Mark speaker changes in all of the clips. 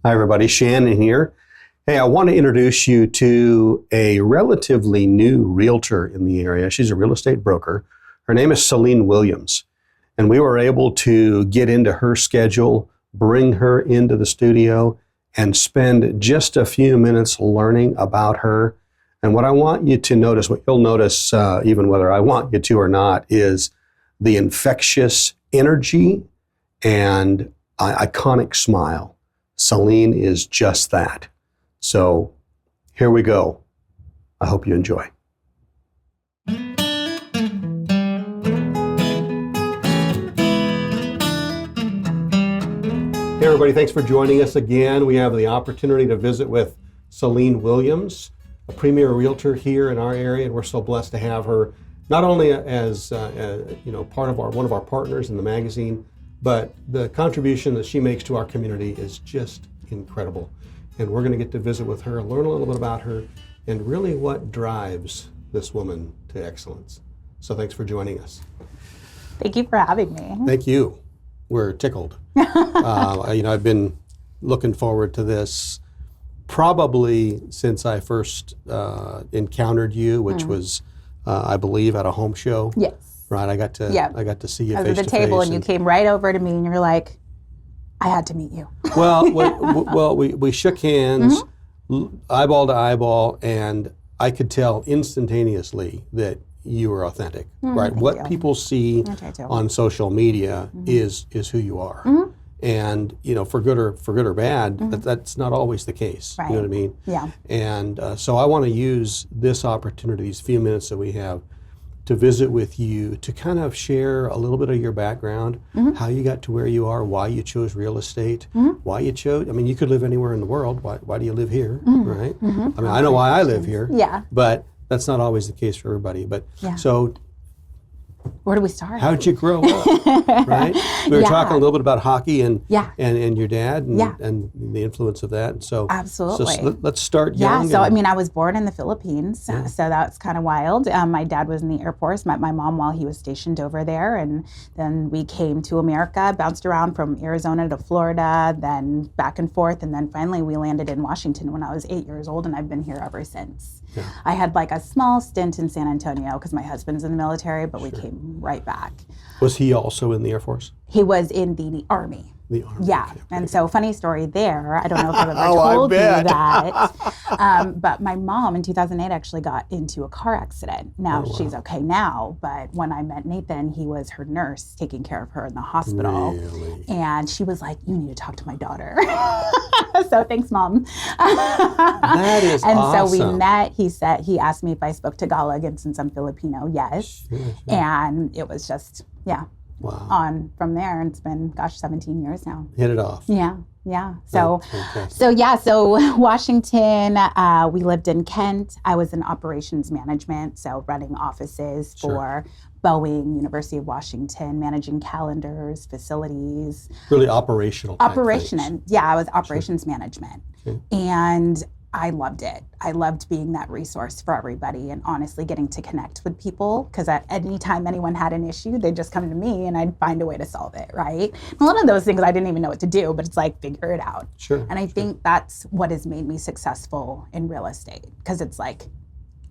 Speaker 1: Hi, everybody. Shannon here. Hey, I want to introduce you to a relatively new realtor in the area. She's a real estate broker. Her name is Celine Williams. And we were able to get into her schedule, bring her into the studio, and spend just a few minutes learning about her. And what I want you to notice, what you'll notice, even whether I want you to or not, is the infectious energy and iconic smile. Celine is just that. So here we go. I hope you enjoy. Hey everybody, thanks for joining us again. We have the opportunity to visit with Celine Williams, a premier realtor here in our area, and we're so blessed to have her not only as part of one of our partners in the magazine, but the contribution that she makes to our community is just incredible. And we're going to get to visit with her, learn a little bit about her, and really what drives this woman to excellence. So thanks for joining us.
Speaker 2: Thank you for having me.
Speaker 1: Thank you. We're tickled. I've been looking forward to this probably since I first encountered you, which was, I believe, at a home show.
Speaker 2: Yes.
Speaker 1: Right. I got to see you face to face.
Speaker 2: I was at the table, and you came right over to me, and you were like, "I had to meet you."
Speaker 1: Well, we shook hands, eyeball to eyeball, and I could tell instantaneously that you were authentic. Right. What people see on social media is who you are. And for good or bad, that's not always the case.
Speaker 2: Right.
Speaker 1: You know what I mean?
Speaker 2: Yeah.
Speaker 1: And so I want to use this opportunity, these few minutes that we have, to visit with you, to kind of share a little bit of your background, how you got to where you are, why you chose real estate, why you chose. I mean, you could live anywhere in the world. Why do you live here? Right? I mean, I know why I live here.
Speaker 2: Yeah.
Speaker 1: But that's not always the case for everybody. But so.
Speaker 2: Where do we start?
Speaker 1: How'd you grow up, right? We were talking a little bit about hockey and your dad and the influence of that. And so,
Speaker 2: absolutely.
Speaker 1: So let's start young.
Speaker 2: Yeah, so I mean, I was born in the Philippines, so that's kind of wild. My dad was in the Air Force, met my mom while he was stationed over there, and then we came to America, bounced around from Arizona to Florida, then back and forth, and then finally we landed in Washington when I was 8 years old, and I've been here ever since. Yeah. I had like a small stint in San Antonio because my husband's in the military, but we came right back.
Speaker 1: Was he also in the Air Force?
Speaker 2: He was in the Army.
Speaker 1: The Army.
Speaker 2: Yeah, okay. And so funny story there. I don't know if I've ever told you that, but my mom in 2008 actually got into a car accident. Now she's okay now, but when I met Nathan, he was her nurse taking care of her in the hospital.
Speaker 1: Really?
Speaker 2: And she was like, "You need to talk to my daughter." So thanks, Mom.
Speaker 1: That is
Speaker 2: and
Speaker 1: awesome.
Speaker 2: So we met. He asked me if I spoke Tagalog, and since I'm Filipino, yes. Sure. And it was just on from there, and it's been 17 years now.
Speaker 1: Hit it off.
Speaker 2: Yeah. So Washington, we lived in Kent. I was in operations management, so running offices for Boeing, University of Washington, managing calendars, facilities.
Speaker 1: Really operational.
Speaker 2: I was operations management. Okay. And I loved it. I loved being that resource for everybody and honestly getting to connect with people, because at any time anyone had an issue, they'd just come to me and I'd find a way to solve it, right? And a lot of those things I didn't even know what to do, but it's like, figure it out.
Speaker 1: Sure.
Speaker 2: And I think that's what has made me successful in real estate, because it's like,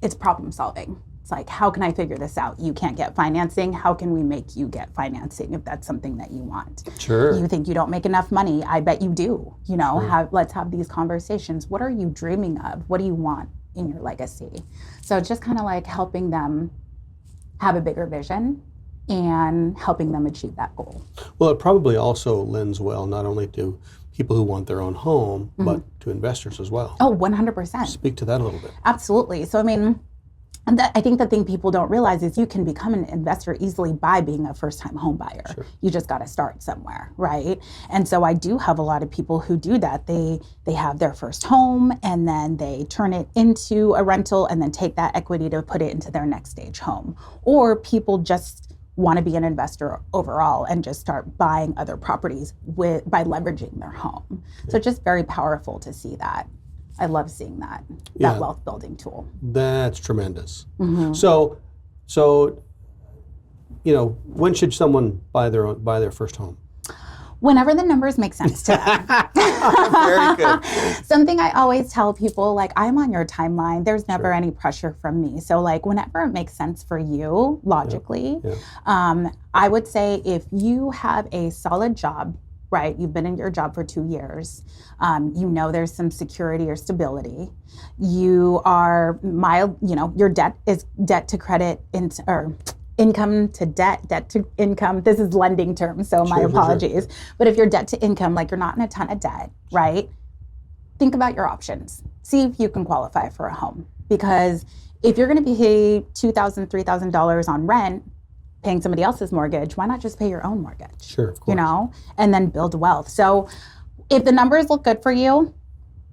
Speaker 2: it's problem solving. It's like, how can I figure this out? You can't get financing. How can we make you get financing if that's something that you want?
Speaker 1: Sure.
Speaker 2: You think you don't make enough money. I bet you do. Let's have these conversations. What are you dreaming of? What do you want in your legacy? So just kind of like helping them have a bigger vision and helping them achieve that goal.
Speaker 1: Well, it probably also lends well not only to people who want their own home, but to investors as well.
Speaker 2: Oh, 100%.
Speaker 1: Speak to that a little bit.
Speaker 2: Absolutely. So, I mean, I think the thing people don't realize is you can become an investor easily by being a first-time home buyer. Sure. You just got to start somewhere, right? And so I do have a lot of people who do that. They have their first home, and then they turn it into a rental and then take that equity to put it into their next stage home. Or people just want to be an investor overall and just start buying other properties by leveraging their home. Yeah. So it's just very powerful to see that. I love seeing that wealth building tool.
Speaker 1: That's tremendous. Mm-hmm. So, when should someone buy their first home?
Speaker 2: Whenever the numbers make sense to them.
Speaker 1: Very good.
Speaker 2: Something I always tell people, like, I'm on your timeline. There's never any pressure from me. So, like, whenever it makes sense for you, logically, I would say if you have a solid job, right, you've been in your job for 2 years, you know there's some security or stability, you are mild, you know, your debt is debt to credit, or income to debt, debt to income. This is lending terms, so my apologies. Sure. But if you're debt to income, like you're not in a ton of debt, right? Think about your options. See if you can qualify for a home. Because if you're going to pay $2,000, $3,000 on rent, paying somebody else's mortgage, why not just pay your own mortgage?
Speaker 1: Sure, of course.
Speaker 2: You know, and then build wealth. So if the numbers look good for you,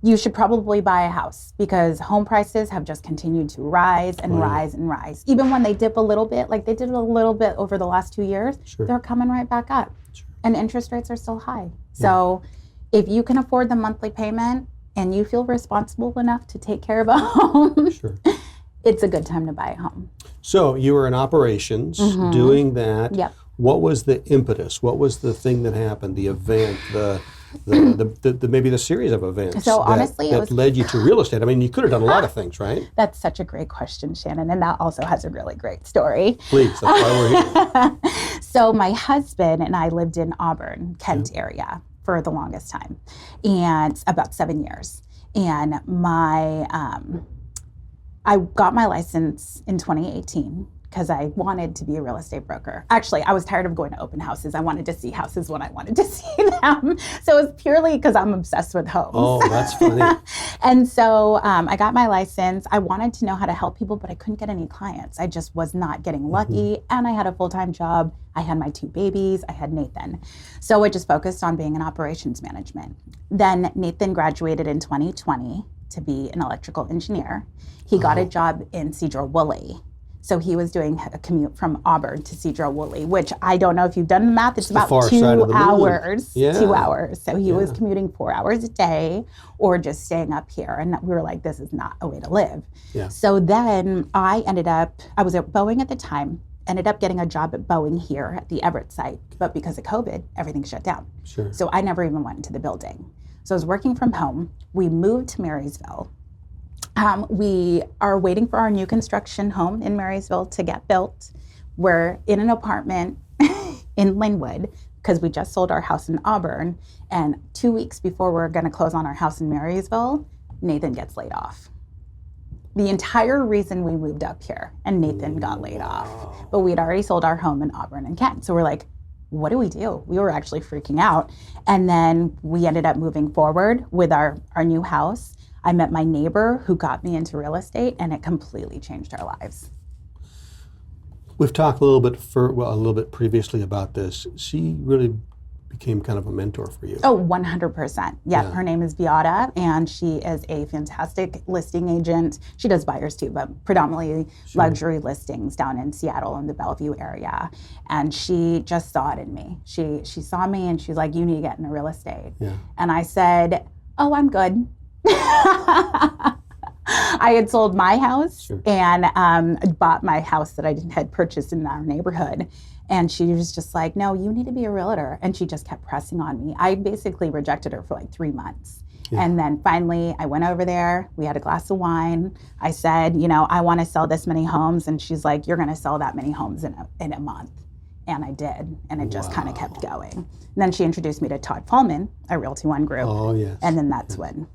Speaker 2: you should probably buy a house, because home prices have just continued to rise and rise and rise. Even when they dip a little bit, like they did a little bit over the last 2 years, they're coming right back up. Sure. And interest rates are still high. So if you can afford the monthly payment and you feel responsible enough to take care of a home, it's a good time to buy a home. So
Speaker 1: you were in operations doing that.
Speaker 2: Yep.
Speaker 1: What was the impetus? What was the thing that happened, the event, the maybe the series of events that led you to real estate? I mean, you could have done a lot of things, right?
Speaker 2: That's such a great question, Shannon, and that also has a really great story.
Speaker 1: Please, that's why we're here.
Speaker 2: So my husband and I lived in Auburn, Kent area for the longest time, and about 7 years. And I got my license in 2018 because I wanted to be a real estate broker. Actually, I was tired of going to open houses. I wanted to see houses when I wanted to see them. So it was purely because I'm obsessed with homes.
Speaker 1: Oh, that's funny.
Speaker 2: And so I got my license. I wanted to know how to help people, but I couldn't get any clients. I just was not getting lucky. And I had a full-time job. I had my 2 babies. I had Nathan. So I just focused on being in operations management. Then Nathan graduated in 2020 to be an electrical engineer. He got a job in Cedar-Woolley. So he was doing a commute from Auburn to Cedar-Woolley, which I don't know if you've done the math. It's about 2 hours. 2 hours. So he was commuting 4 hours a day or just staying up here. And we were like, this is not a way to live. Yeah. So then I was at Boeing at the time, ended up getting a job at Boeing here at the Everett site. But because of COVID, everything shut down. Sure. So I never even went into the building. So I was working from home. We moved to Marysville. We are waiting for our new construction home in Marysville to get built. We're in an apartment in Linwood because we just sold our house in Auburn. And 2 weeks before we're going to close on our house in Marysville, Nathan gets laid off. The entire reason we moved up here, and Nathan got laid off. But we'd already sold our home in Auburn and Kent. So we're like, what do? We were actually freaking out. And then we ended up moving forward with our new house. I met my neighbor who got me into real estate, and it completely changed our lives.
Speaker 1: We've talked a little bit previously about this. She really became kind of a mentor for you.
Speaker 2: Oh, 100%. Yeah, her name is Beata, and she is a fantastic listing agent. She does buyers too, but predominantly luxury listings down in Seattle in the Bellevue area. And she just saw it in me. She saw me and she's like, you need to get into real estate. Yeah. And I said, oh, I'm good. I had sold my house and bought my house that I had purchased in our neighborhood. And she was just like, no, you need to be a realtor. And she just kept pressing on me. I basically rejected her for like 3 months. Yeah. And then finally I went over there. We had a glass of wine. I said, I want to sell this many homes. And she's like, you're going to sell that many homes in a month. And I did. And it just kind of kept going. And then she introduced me to Todd Fallman, a Realty One group. Oh, yes. And then that's when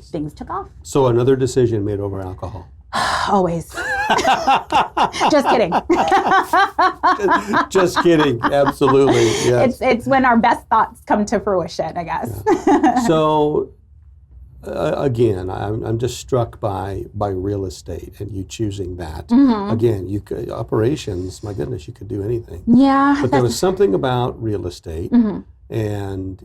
Speaker 2: things took off.
Speaker 1: So another decision made over alcohol.
Speaker 2: Always. Just kidding.
Speaker 1: just kidding. Absolutely. Yes.
Speaker 2: It's when our best thoughts come to fruition, I guess.
Speaker 1: Yeah. So again, I'm just struck by real estate and you choosing that. Mm-hmm. Again, you could operations. My goodness, you could do anything.
Speaker 2: Yeah.
Speaker 1: But there was something about real estate, and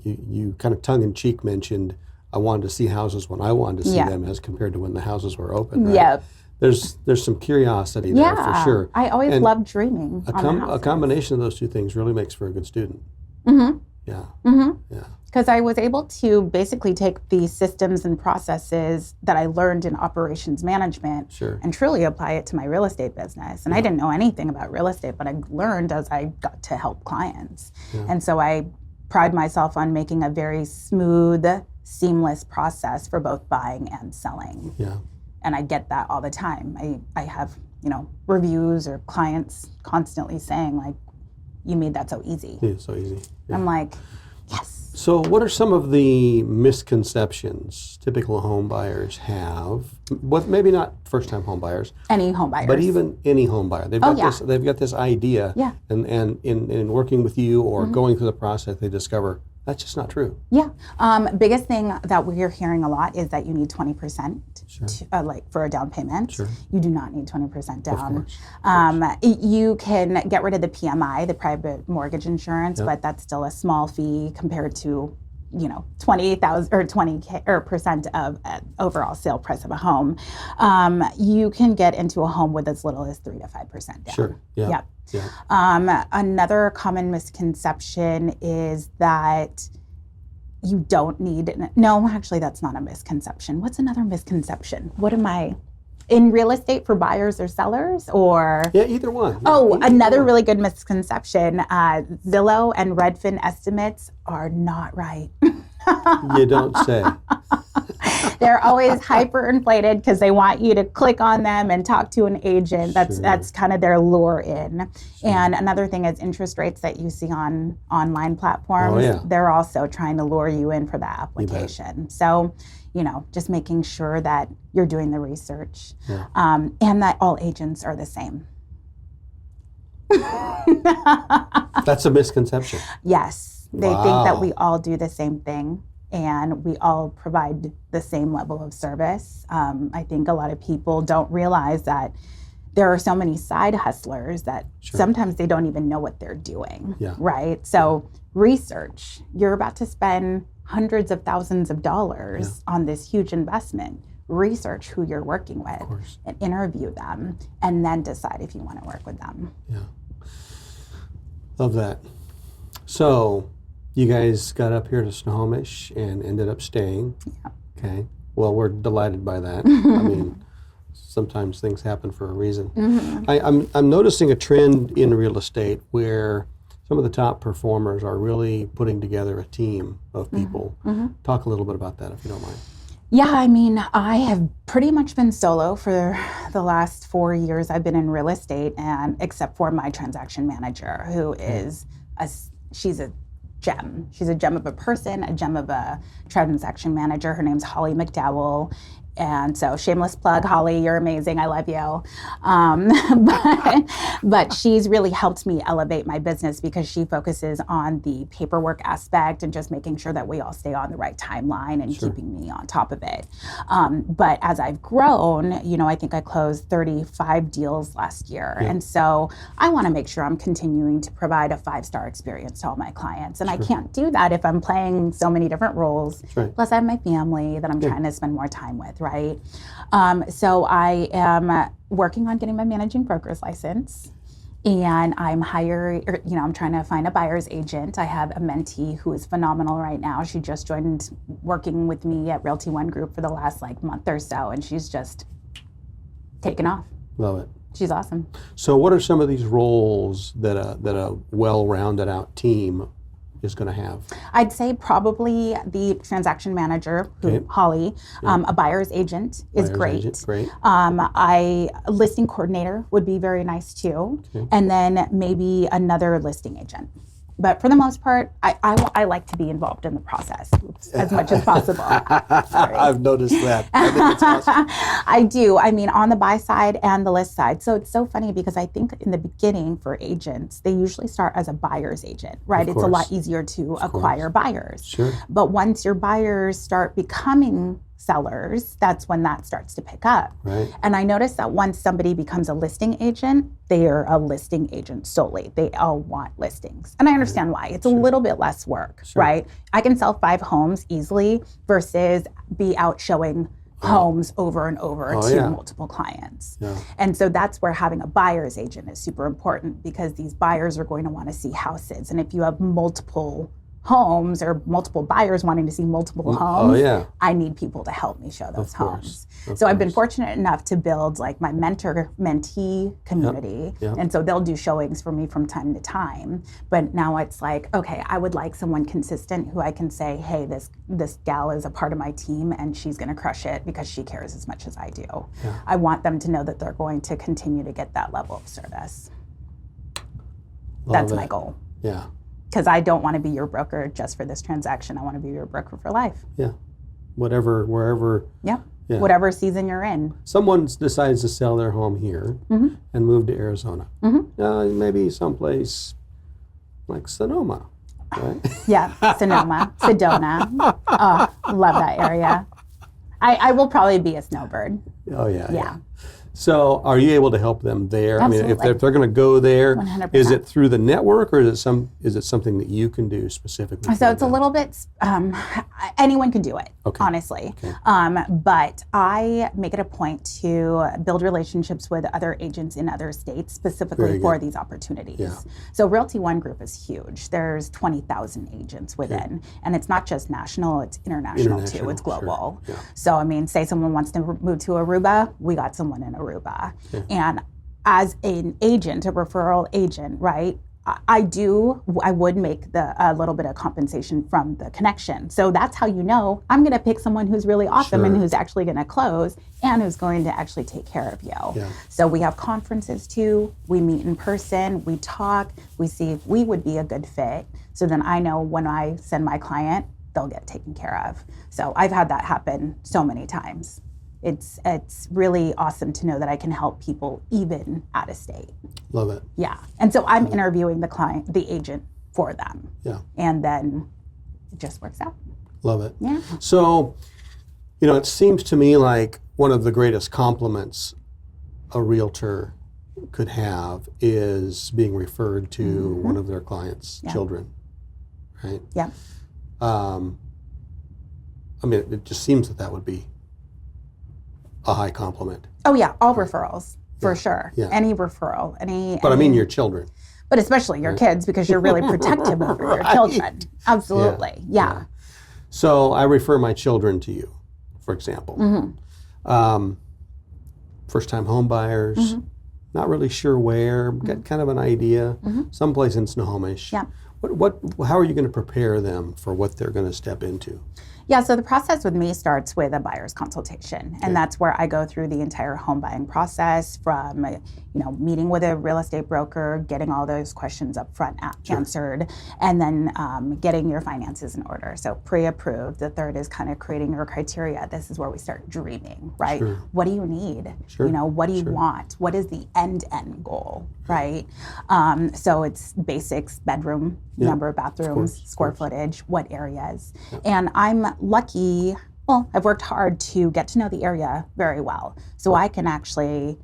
Speaker 1: you kind of tongue in cheek mentioned, I wanted to see houses when I wanted to see them as compared to when the houses were open. Right?
Speaker 2: Yep.
Speaker 1: There's some curiosity there for sure.
Speaker 2: I always loved dreaming.
Speaker 1: A combination of those two things really makes for a good student.
Speaker 2: Mm-hmm.
Speaker 1: Yeah.
Speaker 2: Mm-hmm.
Speaker 1: Yeah.
Speaker 2: Because I was able to basically take the systems and processes that I learned in operations management
Speaker 1: Sure.
Speaker 2: and truly apply it to my real estate business. And I didn't know anything about real estate, but I learned as I got to help clients.
Speaker 1: Yeah.
Speaker 2: And so I pride myself on making a very smooth, seamless process for both buying and selling.
Speaker 1: Yeah.
Speaker 2: And I get that all the time. I have, reviews or clients constantly saying like, you made that so easy.
Speaker 1: Yeah, so easy. Yeah.
Speaker 2: I'm like, yes.
Speaker 1: So what are some of the misconceptions typical home buyers have? What, maybe not first-time home buyers.
Speaker 2: Any home buyers.
Speaker 1: But even any home buyer. They've got this idea.
Speaker 2: Yeah.
Speaker 1: And in working with you or going through the process, they discover that's just not true.
Speaker 2: Yeah. Biggest thing that we're hearing a lot is that you need 20% for a down payment.
Speaker 1: Sure.
Speaker 2: You do not need 20% down.
Speaker 1: Of course.
Speaker 2: You can get rid of the PMI, the private mortgage insurance,
Speaker 1: Yep.
Speaker 2: but that's still a small fee compared to 20,000 or 20K or percent of overall sale price of a home. You can get into a home with as little as 3 to 5% down.
Speaker 1: Sure. Yeah.
Speaker 2: Yep.
Speaker 1: Yeah.
Speaker 2: Another common misconception is that you don't need, no, actually that's not a misconception. What's another misconception? What am I, in real estate for buyers or sellers or?
Speaker 1: Yeah, either one.
Speaker 2: Oh,
Speaker 1: Either
Speaker 2: another
Speaker 1: one.
Speaker 2: really good misconception. Zillow and Redfin estimates are not right.
Speaker 1: You don't say.
Speaker 2: They're always hyperinflated because they want you to click on them and talk to an agent. That's kind of their lure in. Sure. And another thing is interest rates that you see on online platforms.
Speaker 1: Oh, yeah.
Speaker 2: They're also trying to lure you in for that application. So, just making sure that you're doing the research, and that all agents are the same.
Speaker 1: That's a misconception.
Speaker 2: Yes. They think that we all do the same thing and we all provide the same level of service. I think a lot of people don't realize that there are so many side hustlers that sometimes they don't even know what they're doing, right? So research, you're about to spend hundreds of thousands of dollars on this huge investment. Research who you're working with and interview them and then decide if you want to work with them.
Speaker 1: Yeah. Love that. So you guys got up here to Snohomish and ended up staying.
Speaker 2: Yeah.
Speaker 1: Okay. Well, we're delighted by that. I mean, sometimes things happen for a reason. Mm-hmm. I'm noticing a trend in real estate where some of the top performers are really putting together a team of people. Mm-hmm. Talk a little bit about that if you don't mind.
Speaker 2: Yeah, I mean, I have pretty much been solo for the last 4 years I've been in real estate, and except for my transaction manager, who is she's a gem. She's a gem of a person, a gem of a transaction manager. Her name's Holly McDowell. And so shameless plug, Holly, you're amazing. I love you. But she's really helped me elevate my business because she focuses on the paperwork aspect and just making sure that we all stay on the right timeline and keeping me on top of it. But as I've grown, I think I closed 35 deals last year. Yeah. And so I want to make sure I'm continuing to provide a 5-star experience to all my clients. And I can't do that if I'm playing so many different roles. Plus I have my family that I'm trying to spend more time with. Right. So I am working on getting my managing broker's license, and I'm trying to find a buyer's agent. I have a mentee who is phenomenal right now. She just joined working with me at Realty One Group for the last month or so, and she's just taken off.
Speaker 1: Love it.
Speaker 2: She's awesome.
Speaker 1: So what are some of these roles that a well-rounded out team is going to have?
Speaker 2: I'd say probably the transaction manager, Holly, a buyer's agent is great. A listing coordinator would be very nice too. Okay. And then maybe another listing agent. But for the most part, I like to be involved in the process as much as possible.
Speaker 1: I've noticed that. I think it's awesome.
Speaker 2: I do. I mean, on the buy side and the list side. So it's so funny because I think in the beginning for agents, they usually start as a buyer's agent, right? It's a lot easier to acquire buyers.
Speaker 1: Sure.
Speaker 2: But once your buyers start becoming sellers, that's when that starts to pick up.
Speaker 1: Right.
Speaker 2: And I noticed that once somebody becomes a listing agent, they are a listing agent solely. They all want listings. And I understand why. It's a little bit less work, right? I can sell 5 homes easily versus be out showing homes over and over to multiple clients. Yeah. And so that's where having a buyer's agent is super important because these buyers are going to want to see houses. And if you have multiple homes or multiple buyers wanting to see multiple homes, I need people to help me show those homes. So I've been fortunate enough to build like my mentor-mentee community. And so they'll do showings for me from time to time. But now it's like, okay, I would like someone consistent who I can say, hey, this gal is a part of my team and she's going to crush it because she cares as much as I do. I want them to know that they're going to continue to get that level of service. That's my goal.
Speaker 1: Yeah.
Speaker 2: Because I don't want to be your broker just for this transaction. I want to be your broker for life.
Speaker 1: Yeah. Wherever.
Speaker 2: Yeah. Whatever season you're in.
Speaker 1: Someone decides to sell their home here and move to Arizona. Maybe someplace like Sonoma, right?
Speaker 2: Yeah, Sonoma, Sedona. Oh, love that area. I will probably be a snowbird.
Speaker 1: Oh, yeah. So are you able to help them there?
Speaker 2: Absolutely.
Speaker 1: I mean, if they're going to go there,
Speaker 2: 100%.
Speaker 1: is it through the network or is it something that you can do specifically?
Speaker 2: So it's a little bit, anyone can do it, honestly. But I make it a point to build relationships with other agents in other states specifically for these opportunities. So Realty One Group is huge. There's 20,000 agents within, and it's not just national, it's international too. It's global. So I mean, say someone wants to move to Aruba, we got someone in Aruba. And as an agent, a referral agent, right, I would make a little bit of compensation from the connection. So that's how you know I'm going to pick someone who's really awesome and who's actually going to close and who's going to actually take care of you. So we have conferences too. We meet in person. We talk. We see if we would be a good fit. So then I know when I send my client, they'll get taken care of. So I've had that happen so many times. It's really awesome to know that I can help people even out of state.
Speaker 1: Love it.
Speaker 2: Yeah. And so I'm interviewing the agent for them. Yeah. And then it just works out.
Speaker 1: Love it.
Speaker 2: Yeah.
Speaker 1: So, it seems to me like one of the greatest compliments a realtor could have is being referred to one of their clients' children, right?
Speaker 2: Yeah.
Speaker 1: I mean, it just seems that would be a high compliment.
Speaker 2: Oh yeah, all referrals for sure.
Speaker 1: Yeah.
Speaker 2: Any referral,
Speaker 1: But I mean your children.
Speaker 2: But especially your kids because you're really protective of your children. Absolutely, yeah.
Speaker 1: So I refer my children to you, for example. First-time home buyers, not really sure where, get kind of an idea, someplace in Snohomish.
Speaker 2: Yeah.
Speaker 1: How are you going to prepare them for what they're going to step into?
Speaker 2: Yeah, so the process with me starts with a buyer's consultation, and that's where I go through the entire home buying process from, meeting with a real estate broker, getting all those questions up front answered, and then getting your finances in order. So pre-approved. The third is kind of creating your criteria. This is where we start dreaming, right? What do you need? What do you want? What is the end goal, right? So it's basics, bedroom, number of bathrooms, square footage, what areas. And I'm lucky, I've worked hard to get to know the area very well. So I can actually,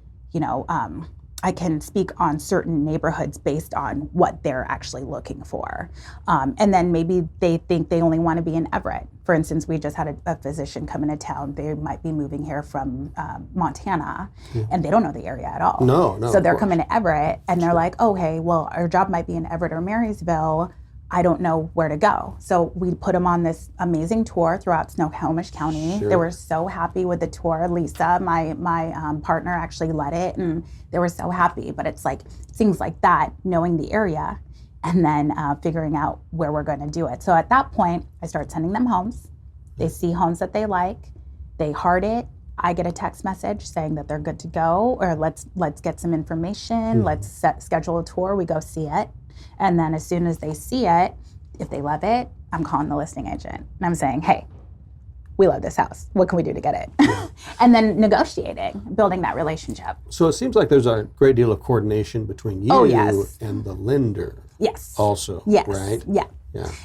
Speaker 2: I can speak on certain neighborhoods based on what they're actually looking for. And then maybe they think they only want to be in Everett. For instance, we just had a physician come into town. They might be moving here from Montana, and they don't know the area at all.
Speaker 1: No.
Speaker 2: So they're coming to Everett, and they're like, okay, well, our job might be in Everett or Marysville. I don't know where to go. So we put them on this amazing tour throughout Snohomish County. They were so happy with the tour. Lisa, my partner, actually led it, and they were so happy. But it's like things like that, knowing the area, and then figuring out where we're going to do it. So at that point, I start sending them homes. They see homes that they like. They heart it. I get a text message saying that they're good to go, or let's get some information. Let's schedule a tour. We go see it. And then as soon as they see it, if they love it, I'm calling the listing agent. And I'm saying, hey, we love this house. What can we do to get it? And then negotiating, building that relationship.
Speaker 1: So it seems like there's a great deal of coordination between you and the lender.
Speaker 2: Yes.
Speaker 1: Also, right?
Speaker 2: Yeah.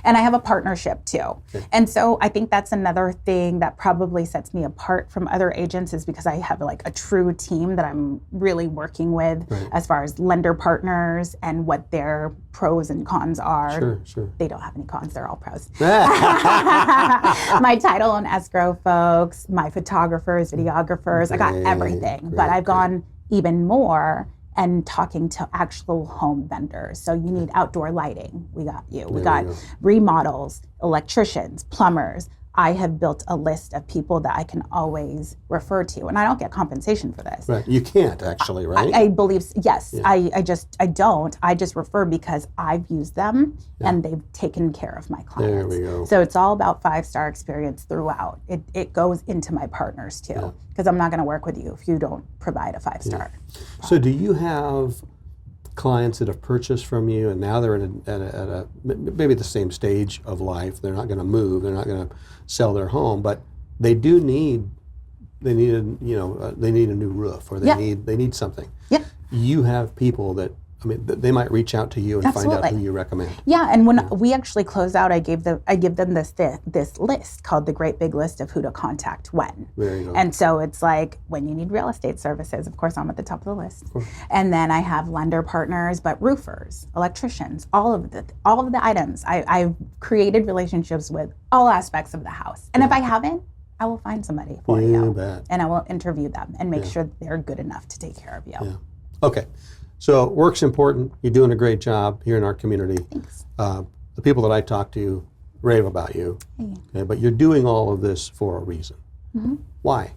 Speaker 2: And I have a partnership too. And so I think that's another thing that probably sets me apart from other agents is because I have like a true team that I'm really working with as far as lender partners and what their pros and cons are.
Speaker 1: Sure.
Speaker 2: They don't have any cons, they're all pros. My title and escrow folks, my photographers, videographers, I got everything. But I've gone even more and talking to actual home vendors. So you need outdoor lighting, we got you. We got remodels, electricians, plumbers. I have built a list of people that I can always refer to, and I don't get compensation for this.
Speaker 1: Right, you can't actually, right?
Speaker 2: I believe, yes. Yeah. I don't. I just refer because I've used them and they've taken care of my clients.
Speaker 1: There we go.
Speaker 2: So it's all about 5-star experience throughout. It goes into my partners too, because I'm not going to work with you if you don't provide a 5-star.
Speaker 1: So do you have clients that have purchased from you and now they're at a maybe the same stage of life? They're not going to move. They're not going to sell their home, but they need a new roof, or they need something.
Speaker 2: Yeah.
Speaker 1: You have people that, I mean, they might reach out to you and find out who you recommend.
Speaker 2: Yeah, and when we actually close out, I give them this list called the Great Big List of who to contact when.
Speaker 1: There you go.
Speaker 2: And so it's like when you need real estate services, of course I'm at the top of the list. And then I have lender partners, but roofers, electricians, all of the items. I've created relationships with all aspects of the house. And if I haven't, I will find somebody for you.
Speaker 1: Bet.
Speaker 2: And I will interview them and make sure that they're good enough to take care of you.
Speaker 1: Yeah. Okay. So work's important. You're doing a great job here in our community.
Speaker 2: Thanks.
Speaker 1: The people that I talk to rave about you. Okay, but you're doing all of this for a reason. Mm-hmm. Why?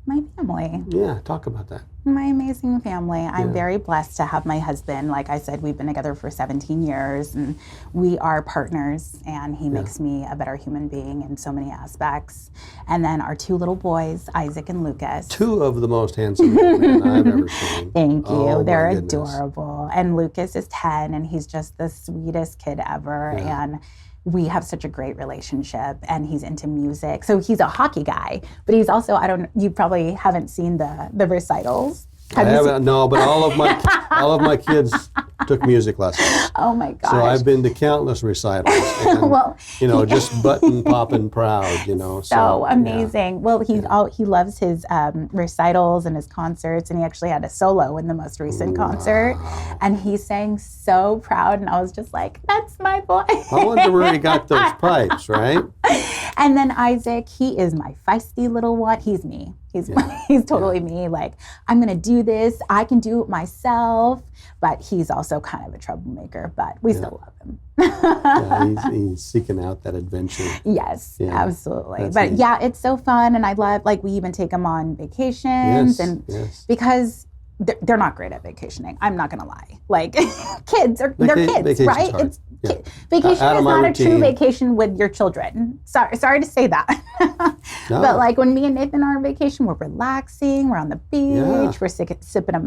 Speaker 2: My family.
Speaker 1: Yeah, talk about that.
Speaker 2: My amazing family. I'm very blessed to have my husband. Like I said, we've been together for 17 years and we are partners, and he makes me a better human being in so many aspects. And then our 2 little boys, Isaac and Lucas. 2
Speaker 1: of the most handsome men I've ever seen.
Speaker 2: Thank you. Oh, they're adorable. And Lucas is 10 and he's just the sweetest kid ever. And we have such a great relationship, and he's into music. So he's a hockey guy, but he's also, you probably haven't seen the recitals.
Speaker 1: I haven't, no, but all of my kids took music lessons.
Speaker 2: Oh my gosh.
Speaker 1: So I've been to countless recitals. And, well, just button popping proud,
Speaker 2: So amazing. Yeah. Well, he loves his recitals and his concerts, and he actually had a solo in the most recent concert, and he sang so proud, and I was just like, that's my boy.
Speaker 1: I wonder where he got those pipes, right?
Speaker 2: And then Isaac, he is my feisty little one. He's me. He's totally me. Like, I'm going to do this. I can do it myself. But he's also kind of a troublemaker, but we still love him.
Speaker 1: He's seeking out that adventure.
Speaker 2: Yes, absolutely. But it's so fun. And I love, we even take him on vacations. Because they're not great at vacationing. I'm not going to lie. Kids, they're kids, right? Vacation is not a true vacation with your children. Sorry to say that. No. But when me and Nathan are on vacation, we're relaxing, we're on the beach, we're sipping a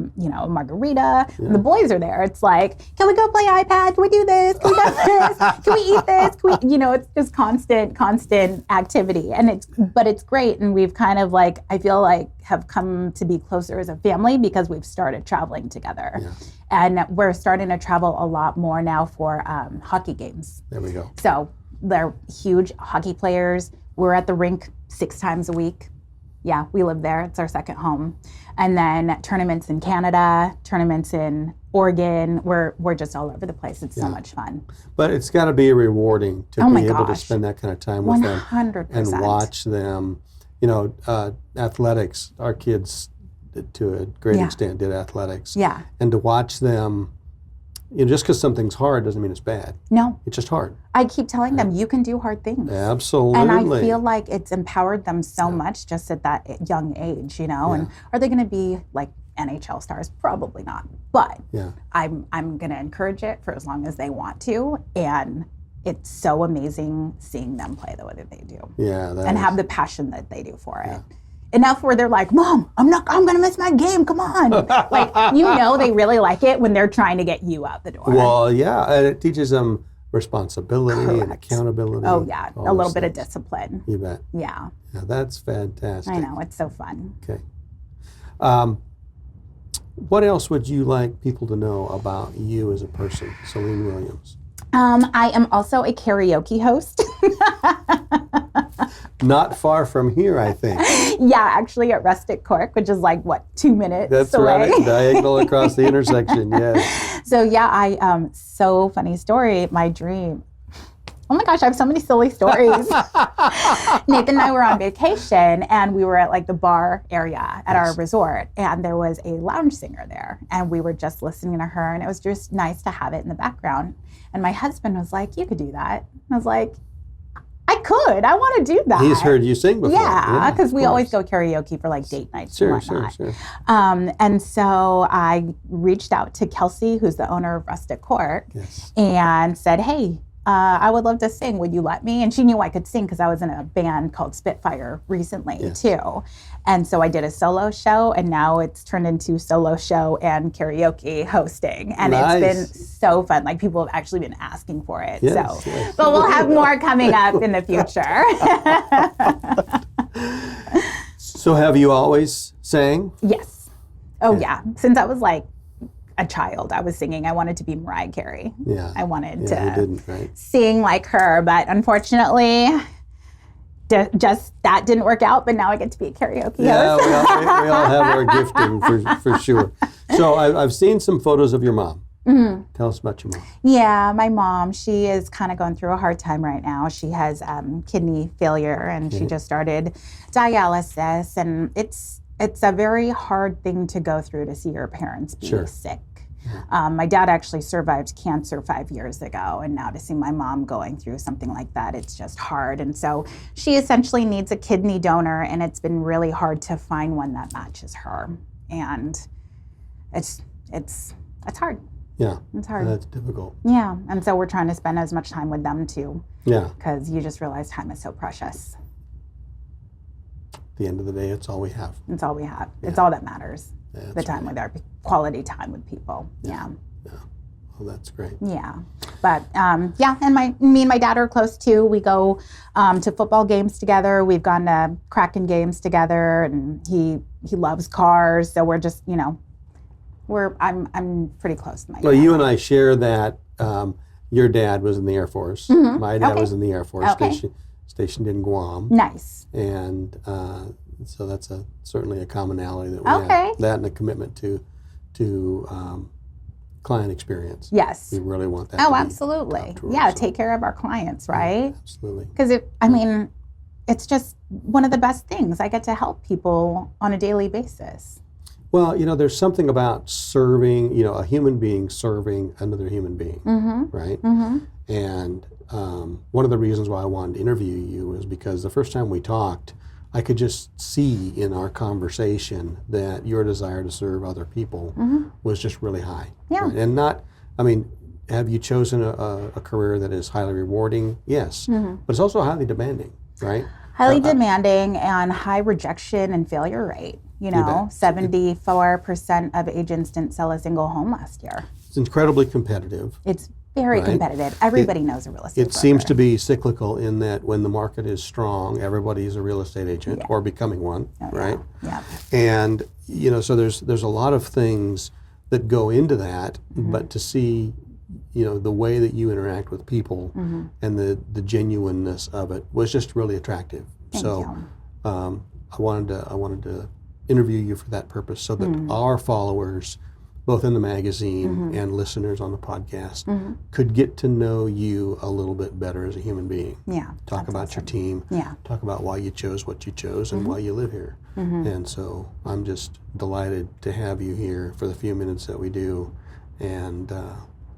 Speaker 2: margarita. When the boys are there, it's like, can we go play iPad? Can we do this? Can we do this? Can we eat this? Can we, it's just constant activity. And it's great. And we've kind of I feel like have come to be closer as a family because we've started traveling together. Yeah. And we're starting to travel a lot more now for hockey games.
Speaker 1: There we go.
Speaker 2: So they're huge hockey players. We're at the rink 6 times a week. Yeah, we live there. It's our second home. And then tournaments in Canada, tournaments in Oregon. We're just all over the place. It's so much fun.
Speaker 1: But it's got to be rewarding to be able to spend that kind of time with
Speaker 2: 100%.
Speaker 1: them and watch them. Athletics, our kids to a great extent did athletics.
Speaker 2: Yeah.
Speaker 1: And to watch them, just because something's hard doesn't mean it's bad.
Speaker 2: No.
Speaker 1: It's just hard.
Speaker 2: I keep telling them, you can do hard things.
Speaker 1: Absolutely.
Speaker 2: And I feel like it's empowered them so much just at that young age, And are they going to be NHL stars? Probably not. But I'm going to encourage it for as long as they want to. And it's so amazing seeing them play the way that they do.
Speaker 1: Yeah.
Speaker 2: And have the passion that they do for it. Enough where they're like, Mom, I'm going to miss my game. Come on. They really like it when they're trying to get you out the door.
Speaker 1: Well, yeah. And it teaches them responsibility and accountability.
Speaker 2: Oh, yeah. A little bit of discipline.
Speaker 1: You bet.
Speaker 2: Yeah.
Speaker 1: Yeah, that's fantastic.
Speaker 2: I know. It's so fun.
Speaker 1: Okay. What else would you like people to know about you as a person, Celine Williams?
Speaker 2: I am also a karaoke host.
Speaker 1: Not far from here, I think.
Speaker 2: Yeah, actually at Rustic Cork, which is 2 minutes
Speaker 1: That's
Speaker 2: away.
Speaker 1: Right, diagonal across the intersection, yes.
Speaker 2: So so funny story, my dream. Oh my gosh, I have so many silly stories. Nathan and I were on vacation and we were at like the bar area at our resort, and there was a lounge singer there, and we were just listening to her, and it was just nice to have it in the background. And my husband was like, "You could do that." And I was like, I could. I want to do that.
Speaker 1: He's heard you sing before.
Speaker 2: Yeah, because we always go karaoke for like date nights and whatnot.
Speaker 1: Sure.
Speaker 2: And so I reached out to Kelsey, who's the owner of Rustic Court, and said, hey, I would love to sing. Would you let me? And she knew I could sing because I was in a band called Spitfire recently too. And so I did a solo show, and now it's turned into solo show and karaoke hosting. And it's been so fun. Like, people have actually been asking for it. But we'll have more coming up in the future.
Speaker 1: So have you always sang?
Speaker 2: Yes. Oh yeah. Since I was like a child, I was singing. I wanted to be Mariah Carey.
Speaker 1: Yeah.
Speaker 2: I wanted to sing like her, but unfortunately, just that didn't work out. But now I get to be a karaoke host.
Speaker 1: Yeah, we all have our gifting for sure. So I've seen some photos of your mom. Mm-hmm. Tell us about your mom.
Speaker 2: Yeah, my mom, she is kind of going through a hard time right now. She has kidney failure, and she just started dialysis, and it's a very hard thing to go through, to see your parents be sick. My dad actually survived cancer 5 years ago, and now to see my mom going through something like that, it's just hard. And so she essentially needs a kidney donor, and it's been really hard to find one that matches her. And it's hard.
Speaker 1: Yeah,
Speaker 2: it's hard.
Speaker 1: That's difficult.
Speaker 2: Yeah, and so we're trying to spend as much time with them too.
Speaker 1: Yeah,
Speaker 2: because you just realize time is so precious.
Speaker 1: At the end of the day, it's all we have.
Speaker 2: It's all we have. Yeah. It's all that matters. Yeah, the time with our quality time with people. Yeah.
Speaker 1: Well, that's great.
Speaker 2: Yeah, but and me and my dad are close too. We go to football games together. We've gone to Kraken games together, and he loves cars. So we're just I'm pretty close to my dad.
Speaker 1: Well, you and I share that. Your dad was in the Air Force. Mm-hmm. My dad was in the Air Force, stationed in Guam.
Speaker 2: Nice.
Speaker 1: And so that's certainly a commonality that we have. That and a commitment to client experience.
Speaker 2: Yes.
Speaker 1: We really want that.
Speaker 2: Oh, absolutely. Yeah, take care of our clients, right?
Speaker 1: Yeah, absolutely.
Speaker 2: Because it's just one of the best things. I get to help people on a daily basis.
Speaker 1: Well, there's something about serving, a human being serving another human being, right? Mm-hmm. And one of the reasons why I wanted to interview you is because the first time we talked, I could just see in our conversation that your desire to serve other people was just really high.
Speaker 2: Yeah.
Speaker 1: Right? And have you chosen a career that is highly rewarding? Yes. Mm-hmm. But it's also highly demanding, right?
Speaker 2: Highly demanding and high rejection and failure rate. 74% of agents didn't sell a single home last year.
Speaker 1: It's incredibly competitive.
Speaker 2: It's very competitive. Everybody knows a real estate broker.
Speaker 1: Seems to be cyclical in that when the market is strong, everybody's a real estate agent or becoming one, right?
Speaker 2: Yeah.
Speaker 1: And so there's a lot of things that go into that, but to see the way that you interact with people and the genuineness of it was just really attractive.
Speaker 2: Thank you.
Speaker 1: I wanted to interview you for that purpose, so that our followers, both in the magazine and listeners on the podcast, could get to know you a little bit better as a human being.
Speaker 2: Yeah.
Speaker 1: Talk about your team.
Speaker 2: Yeah.
Speaker 1: Talk about why you chose what you chose and why you live here. And so I'm just delighted to have you here for the few minutes that we do, and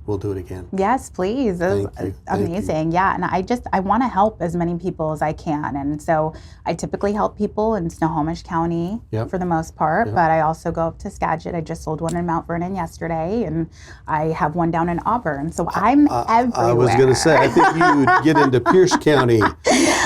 Speaker 1: we'll do it again.
Speaker 2: Yes, please. It was amazing. Yeah, and I want to help as many people as I can. And so I typically help people in Snohomish County for the most part, but I also go up to Skagit. I just sold one in Mount Vernon yesterday, and I have one down in Auburn. So I'm everywhere.
Speaker 1: I was going to say, I think you'd get into Pierce County.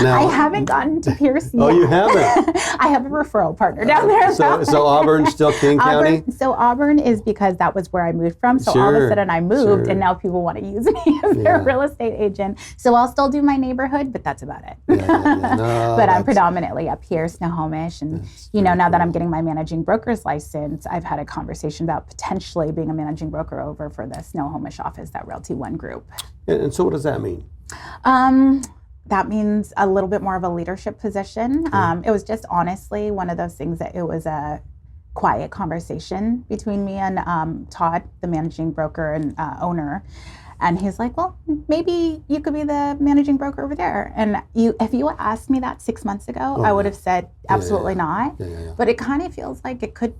Speaker 1: Now,
Speaker 2: I haven't gotten to Pierce yet.
Speaker 1: Oh, you haven't?
Speaker 2: I have a referral partner down there.
Speaker 1: So Auburn's still King County?
Speaker 2: So Auburn is because that was where I moved from. So all of a sudden I moved, and now people want to use me as their real estate agent. So I'll still do my neighborhood, but that's about it.
Speaker 1: No,
Speaker 2: but I'm predominantly up here, Snohomish. And, now that I'm getting my managing broker's license, I've had a conversation about potentially being a managing broker over for the Snohomish office, that Realty One group.
Speaker 1: And so what does that mean?
Speaker 2: That means a little bit more of a leadership position. It was just honestly one of those things that it was a quiet conversation between me and Todd, the managing broker and owner. And he's like, well, maybe you could be the managing broker over there. And if you asked me that 6 months ago, I would have said absolutely not. But it kind of feels like it could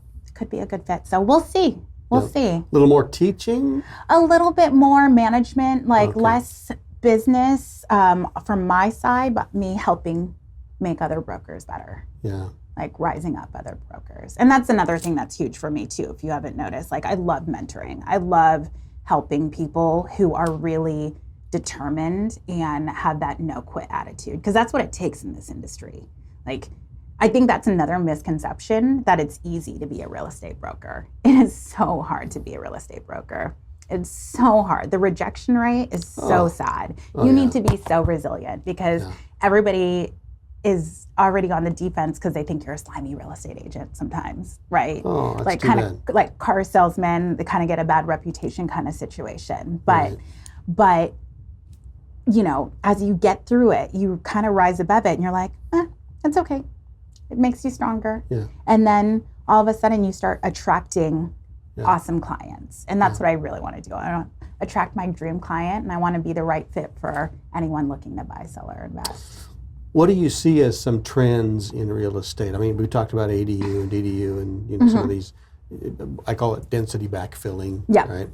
Speaker 2: be a good fit. So we'll see. We'll see.
Speaker 1: A little more teaching?
Speaker 2: A little bit more management, like less business from my side, but me helping make other brokers better.
Speaker 1: Yeah.
Speaker 2: Like rising up other brokers. And that's another thing that's huge for me too, if you haven't noticed. Like I love mentoring. I love helping people who are really determined and have that no quit attitude, because that's what it takes in this industry. Like I think that's another misconception, that it's easy to be a real estate broker. It is so hard to be a real estate broker. It's so hard. The rejection rate is so sad. You need to be so resilient, because everybody is already on the defense because they think you're a slimy real estate agent sometimes, right?
Speaker 1: Oh, that's
Speaker 2: like kind of like car salesmen, they kind of get a bad reputation kind of situation. But you know, as you get through it, you kind of rise above it and you're like, it's okay. It makes you stronger. Yeah. And then all of a sudden you start attracting awesome clients. And that's what I really want to do. I want to attract my dream client, and I want to be the right fit for anyone looking to buy, sell, or invest.
Speaker 1: What do you see as some trends in real estate? I mean, we talked about ADU and DDU and, you know, some of these, I call it density backfilling, right?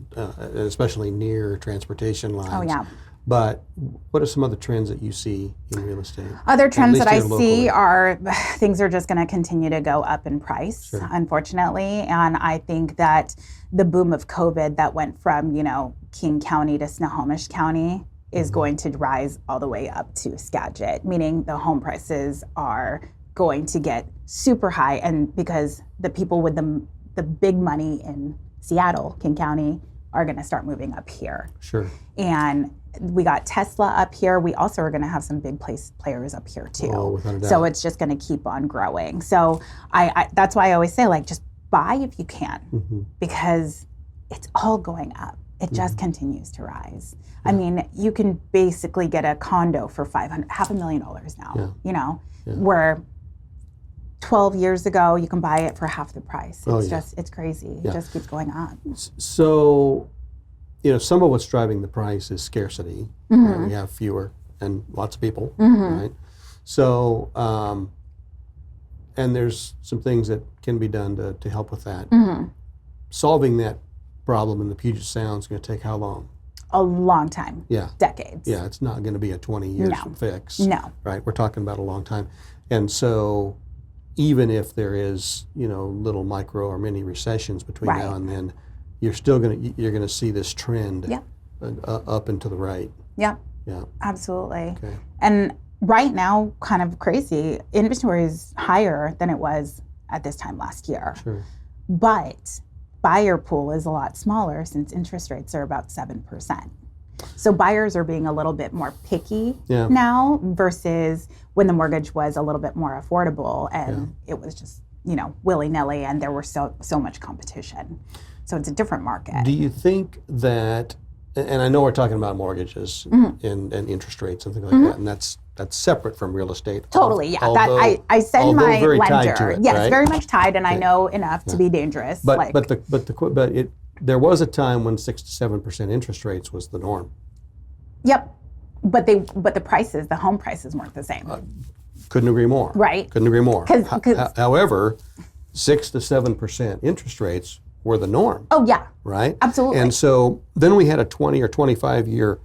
Speaker 1: Especially near transportation lines.
Speaker 2: Oh, yeah.
Speaker 1: But what are some other trends that you see in real estate?
Speaker 2: Other trends that I see are things are just going to continue to go up in price, unfortunately. And I think that the boom of COVID that went from, you know, King County to Snohomish County is going to rise all the way up to Skagit, meaning the home prices are going to get super high. And because the people with the big money in Seattle, King County, are going to start moving up here. Sure. And we got Tesla up here. We also are going to have some big players up here too. Oh, without a doubt. So it's just going to keep on growing. So I that's why I always say, like, just buy if you can, because it's all going up. It just continues to rise. I mean, you can basically get a condo for $500,000 now, you know, where 12 years ago, you can buy it for half the price. It's it's crazy. It just keeps going up.
Speaker 1: So, you know, some of what's driving the price is scarcity. Right? We have fewer and lots of people, right? So, and there's some things that can be done to help with that. Solving that problem in the Puget Sound is going to take how long?
Speaker 2: A long time. Yeah. Decades.
Speaker 1: Yeah, it's not going to be a 20 years fix.
Speaker 2: No.
Speaker 1: Right? We're talking about a long time. And so even if there is, you know, little micro or mini recessions between now and then, you're still going to see this trend up and to the right.
Speaker 2: Yeah. Yeah. Absolutely. Okay. And right now, kind of crazy, inventory is higher than it was at this time last year. Sure. But buyer pool is a lot smaller since interest rates are about 7%. So buyers are being a little bit more picky now versus when the mortgage was a little bit more affordable and it was just, you know, willy-nilly, and there were so much competition. So it's a different market.
Speaker 1: Do you think that, and I know we're talking about mortgages and interest rates and things like that, and that's separate from real estate.
Speaker 2: Totally, yeah. Although, I send my lender. Yes, right? Very much tied, and I know enough to be dangerous.
Speaker 1: But there was a time when 6 to 7% interest rates was the norm.
Speaker 2: Yep, but the prices, the home prices, weren't the same.
Speaker 1: Couldn't agree more.
Speaker 2: Right.
Speaker 1: Couldn't agree more. However, 6 to 7% interest rates were the norm.
Speaker 2: Oh yeah.
Speaker 1: Right.
Speaker 2: Absolutely.
Speaker 1: And so then we had a 20 or 25 year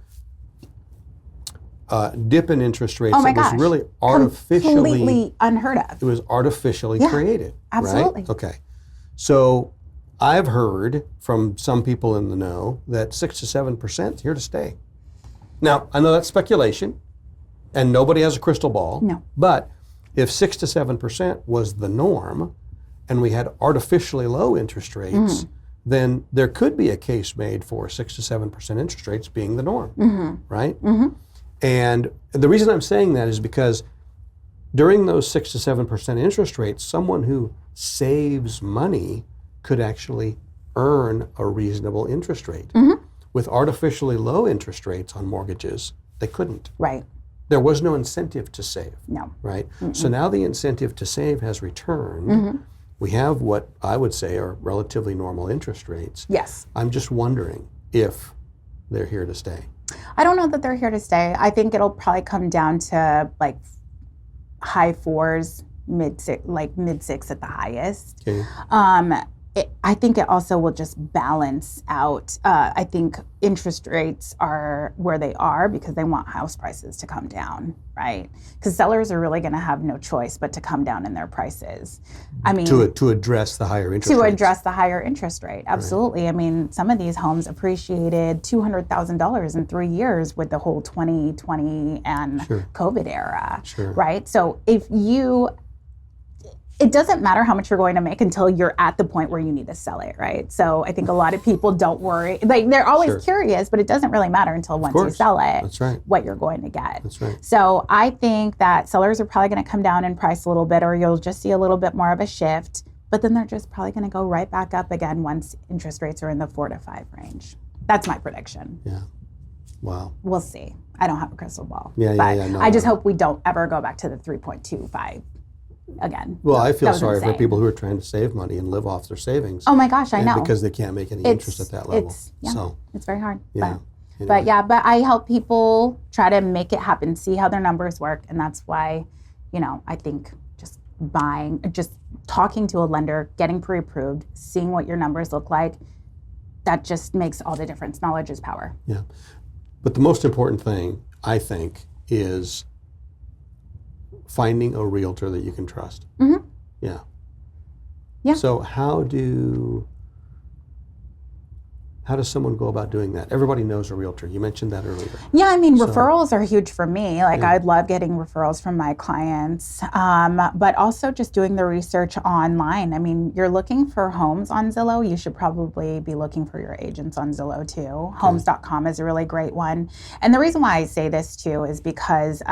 Speaker 1: dip in interest rates that was really
Speaker 2: completely unheard of.
Speaker 1: It was artificially created.
Speaker 2: Absolutely.
Speaker 1: Right? Okay. So I've heard from some people in the know that 6 to 7% is here to stay. Now, I know that's speculation, and nobody has a crystal ball.
Speaker 2: No.
Speaker 1: But if 6 to 7% was the norm, and we had artificially low interest rates, then there could be a case made for 6 to 7% interest rates being the norm, right? And the reason I'm saying that is because during those 6 to 7% interest rates, someone who saves money could actually earn a reasonable interest rate. With artificially low interest rates on mortgages, they couldn't.
Speaker 2: Right.
Speaker 1: There was no incentive to save.
Speaker 2: No.
Speaker 1: Right? So now the incentive to save has returned. We have what I would say are relatively normal interest rates.
Speaker 2: Yes.
Speaker 1: I'm just wondering if they're here to stay?
Speaker 2: I don't know that they're here to stay. I think it'll probably come down to like high 4s, mid 6 at the highest.
Speaker 1: Okay.
Speaker 2: I think it also will just balance out. I think interest rates are where they are because they want house prices to come down, right? Because sellers are really going to have no choice but to come down in their prices. I mean,
Speaker 1: to address the higher interest rates.
Speaker 2: address the higher interest rate, absolutely. Right. I mean, some of these homes appreciated $200,000 in 3 years with the whole 2020 and COVID era, right? So it doesn't matter how much you're going to make until you're at the point where you need to sell it, right? So I think a lot of people don't worry. Like, they're always curious, but it doesn't really matter until once you sell it, what you're going to get.
Speaker 1: That's right.
Speaker 2: So I think that sellers are probably going to come down in price a little bit, or you'll just see a little bit more of a shift, but then they're just probably going to go right back up again once interest rates are in the 4 to 5 range. That's my prediction.
Speaker 1: Yeah. Wow.
Speaker 2: We'll see. I don't have a crystal ball.
Speaker 1: No,
Speaker 2: I just hope we don't ever go back to the 3.25. again.
Speaker 1: Well, I feel sorry for people who are trying to save money and live off their savings.
Speaker 2: Oh my gosh, I know.
Speaker 1: Because they can't make any interest at that level.
Speaker 2: It's very hard.
Speaker 1: Yeah.
Speaker 2: But I help people try to make it happen, see how their numbers work. And that's why, I think just talking to a lender, getting pre-approved, seeing what your numbers look like, that just makes all the difference. Knowledge is power.
Speaker 1: Yeah. But the most important thing, I think, is finding a realtor that you can trust.
Speaker 2: Mm-hmm.
Speaker 1: Yeah.
Speaker 2: Yeah.
Speaker 1: So how does someone go about doing that? Everybody knows a realtor. You mentioned that earlier.
Speaker 2: Yeah, I mean, referrals are huge for me. I'd love getting referrals from my clients, but also just doing the research online. I mean, you're looking for homes on Zillow. You should probably be looking for your agents on Zillow too. Okay. Homes.com is a really great one. And the reason why I say this too is because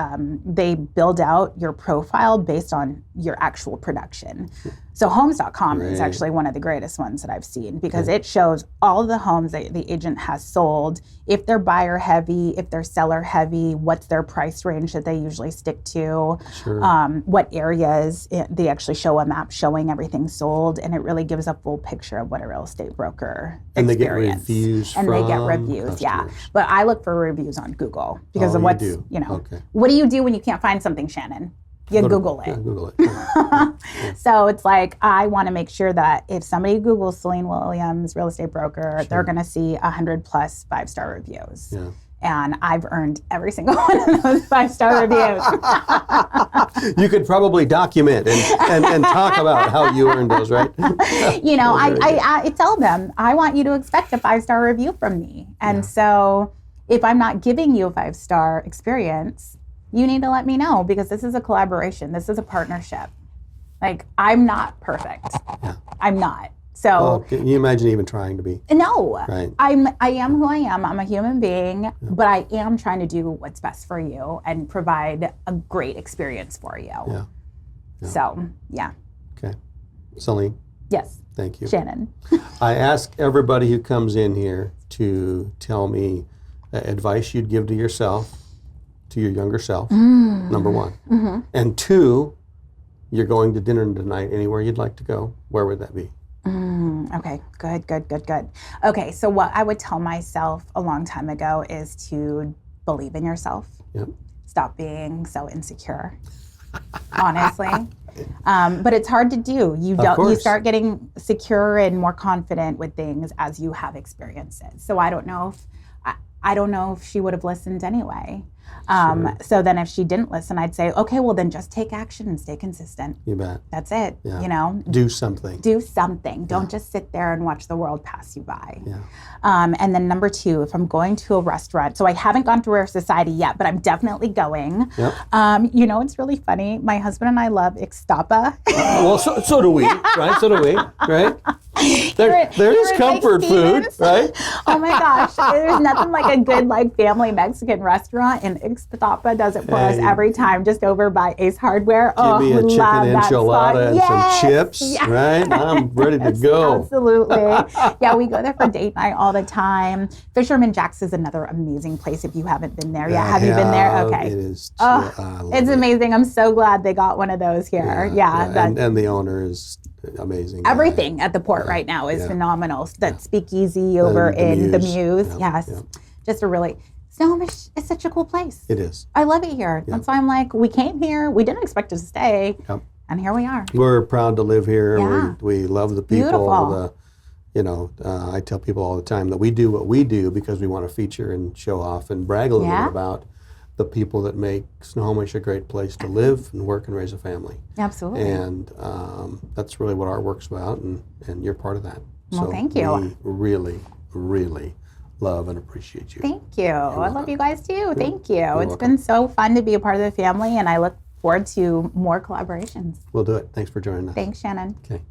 Speaker 2: they build out your profile based on your actual production. So Homes.com is actually one of the greatest ones that I've seen because it shows all the homes that the agent has sold, if they're buyer heavy, if they're seller heavy, what's their price range that they usually stick to, what areas. They actually show a map showing everything sold, and it really gives a full picture of what a real estate broker
Speaker 1: and
Speaker 2: experience.
Speaker 1: They get reviews
Speaker 2: and they get reviews,
Speaker 1: customers.
Speaker 2: Yeah. But I look for reviews on Google because of what's, what do you do when you can't find something, Shannon? You Google it.
Speaker 1: Yeah, Google it. Yeah.
Speaker 2: So it's like, I want to make sure that if somebody Googles Celine Williams, real estate broker, they're going to see 100+ 5-star reviews.
Speaker 1: Yeah.
Speaker 2: And I've earned every single one of those 5-star reviews.
Speaker 1: You could probably document and talk about how you earned those, right?
Speaker 2: I tell them, I want you to expect a 5-star review from me. And so if I'm not giving you a 5-star experience, you need to let me know, because this is a collaboration. This is a partnership. I'm not perfect.
Speaker 1: Yeah.
Speaker 2: I'm not. So
Speaker 1: can you imagine even trying to be?
Speaker 2: No.
Speaker 1: Right.
Speaker 2: I am who I am. I'm a human being, but I am trying to do what's best for you and provide a great experience for you.
Speaker 1: Yeah.
Speaker 2: So, yeah.
Speaker 1: Okay. Celine.
Speaker 2: Yes.
Speaker 1: Thank you.
Speaker 2: Shannon.
Speaker 1: I ask everybody who comes in here to tell me advice you'd give to yourself, to your younger self, number one. Mm-hmm. And 2, you're going to dinner tonight anywhere you'd like to go. Where would that be?
Speaker 2: Okay, good. Okay, so what I would tell myself a long time ago is to believe in yourself.
Speaker 1: Yep.
Speaker 2: Stop being so insecure, honestly. But it's hard to do. You start getting secure and more confident with things as you have experiences. So I don't know if she would have listened anyway. So then if she didn't listen, I'd say, okay, well then just take action and stay consistent.
Speaker 1: You bet.
Speaker 2: That's it.
Speaker 1: Yeah. Do something.
Speaker 2: Don't just sit there and watch the world pass you by.
Speaker 1: Yeah.
Speaker 2: And then number 2, if I'm going to a restaurant, so I haven't gone to Rare Society yet, but I'm definitely going.
Speaker 1: Yep.
Speaker 2: It's really funny. My husband and I love Ixtapa.
Speaker 1: Well, so do we, right? So do we, right? There is comfort food, right?
Speaker 2: Oh my gosh, there's nothing like a good family Mexican restaurant, and Ixtapa does it for us every time, just over by Ace Hardware.
Speaker 1: Give me a chicken enchilada and some chips, right? I'm ready to go.
Speaker 2: Absolutely. Yeah, we go there for date night all the time. Fisherman Jack's is another amazing place if you haven't been there yet. Have you been there? Okay.
Speaker 1: It is.
Speaker 2: It's amazing. I'm so glad they got one of those here. Yeah.
Speaker 1: And the owner is amazing.
Speaker 2: Everything at the port right now is phenomenal. That speakeasy over in the Muse. Yes. just a really, Sonoma is such a cool place.
Speaker 1: It is.
Speaker 2: I love it here.
Speaker 1: Yeah.
Speaker 2: And so I'm like, we came here, we didn't expect to stay,
Speaker 1: Yep.
Speaker 2: and here we are.
Speaker 1: We're proud to live here.
Speaker 2: Yeah.
Speaker 1: We love the people.
Speaker 2: Beautiful.
Speaker 1: I tell people all the time that we do what we do because we want to feature and show off and brag a little
Speaker 2: Yeah.
Speaker 1: bit about the people that make Snohomish a great place to live and work and raise a family.
Speaker 2: Absolutely.
Speaker 1: And that's really what our work's about, and you're part of that.
Speaker 2: Well, thank you.
Speaker 1: We really, really love and appreciate you.
Speaker 2: Thank you. I love you guys too. Thank you. It's
Speaker 1: welcome.
Speaker 2: been so fun to be a part of the family, and I look forward to more collaborations.
Speaker 1: We'll do it. Thanks for joining us.
Speaker 2: Thanks, Shannon.
Speaker 1: Okay.